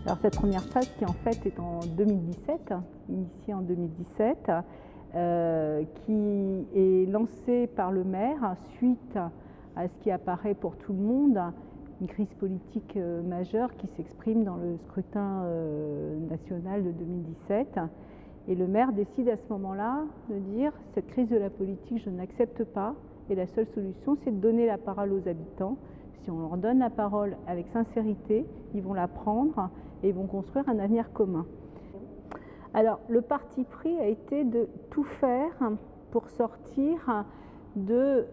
Alors cette première phase qui en fait est en 2017, initiée en 2017, qui est lancée par le maire suite à ce qui apparaît pour tout le monde, une crise politique majeure qui s'exprime dans le scrutin national de 2017. Et le maire décide à ce moment-là de dire « cette crise de la politique, je n'accepte pas et la seule solution, c'est de donner la parole aux habitants. Si on leur donne la parole avec sincérité, ils vont la prendre et ils vont construire un avenir commun. » Alors, le parti pris a été de tout faire pour sortir de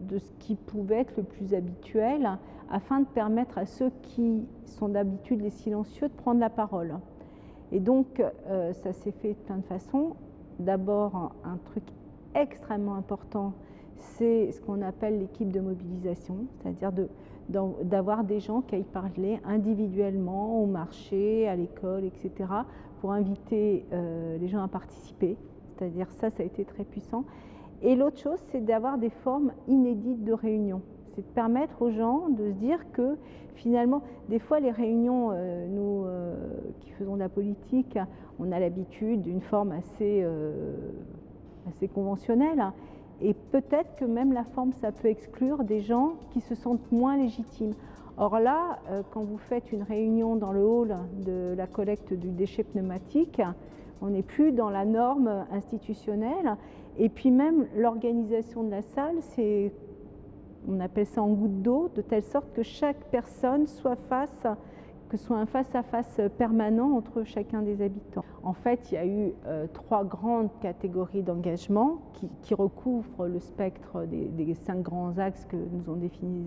ce qui pouvait être le plus habituel, afin de permettre à ceux qui sont d'habitude les silencieux de prendre la parole. Et donc, ça s'est fait de plein de façons. D'abord, un truc extrêmement important, c'est ce qu'on appelle l'équipe de mobilisation, c'est-à-dire d'avoir des gens qui aillent parler individuellement au marché, à l'école, etc., pour inviter les gens à participer. C'est-à-dire ça a été très puissant. Et l'autre chose, c'est d'avoir des formes inédites de réunions. C'est de permettre aux gens de se dire que finalement, des fois les réunions, nous qui faisons de la politique, on a l'habitude d'une forme assez conventionnelle. Et peut-être que même la forme, ça peut exclure des gens qui se sentent moins légitimes. Or là, quand vous faites une réunion dans le hall de la collecte du déchet pneumatique, on n'est plus dans la norme institutionnelle. Et puis même l'organisation de la salle, on appelle ça en goutte d'eau, de telle sorte que chaque personne soit que ce soit un face-à-face permanent entre chacun des habitants. En fait, il y a eu 3 grandes catégories d'engagement qui recouvrent le spectre des 5 grands axes que nous ont définis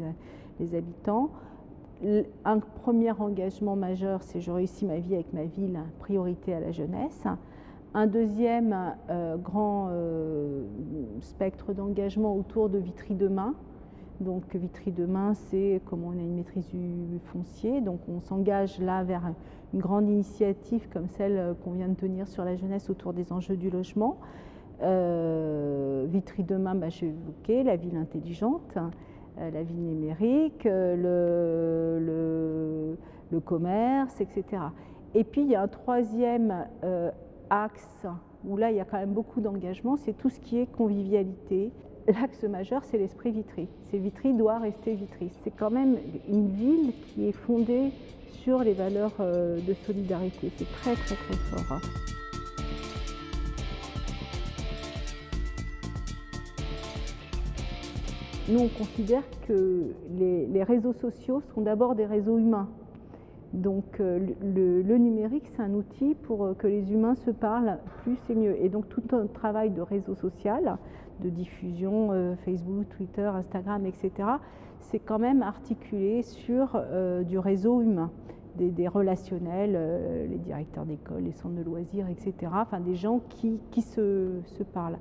les habitants. Un premier engagement majeur, c'est « Je réussis ma vie avec ma ville, priorité à la jeunesse ». Un deuxième grand spectre d'engagement autour de Vitry demain. Donc Vitry demain, c'est comment on a une maîtrise du foncier. Donc on s'engage là vers une grande initiative comme celle qu'on vient de tenir sur la jeunesse autour des enjeux du logement. Vitry demain, j'ai évoqué la ville intelligente, la ville numérique, le commerce, etc. Et puis il y a un troisième axe où là il y a quand même beaucoup d'engagement, c'est tout ce qui est convivialité. L'axe majeur, c'est l'esprit Vitry. C'est Vitry doit rester Vitry. C'est quand même une ville qui est fondée sur les valeurs de solidarité. C'est très très très fort. Nous, on considère que les réseaux sociaux sont d'abord des réseaux humains. Donc le numérique, c'est un outil pour que les humains se parlent plus et mieux. Et donc tout un travail de réseau social, de diffusion, Facebook, Twitter, Instagram, etc., c'est quand même articulé sur du réseau humain, des relationnels, les directeurs d'école, les centres de loisirs, etc., enfin des gens qui se parlent.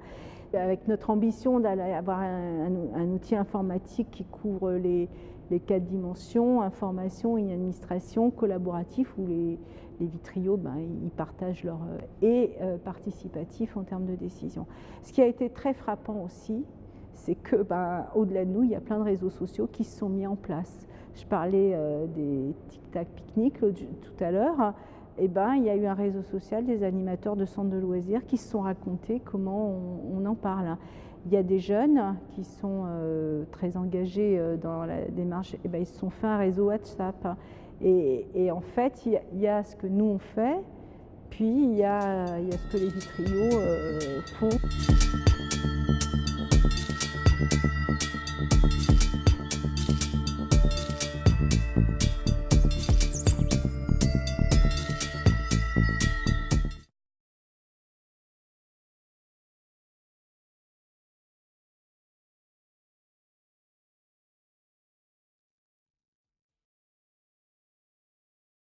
Avec notre ambition d'avoir un outil informatique qui couvre les 4 dimensions, information et administration, collaboratif, où les vitriaux, ils partagent leur... et participatif en termes de décision. Ce qui a été très frappant aussi, c'est que au-delà de nous, il y a plein de réseaux sociaux qui se sont mis en place. Je parlais des tic-tac pique-nique tout à l'heure. Il y a eu un réseau social des animateurs de centres de loisirs qui se sont racontés comment on en parle. Il y a des jeunes qui sont très engagés dans la démarche, ils se sont fait un réseau WhatsApp. Et en fait, il y a ce que nous on fait, puis il y a ce que les vitriaux font.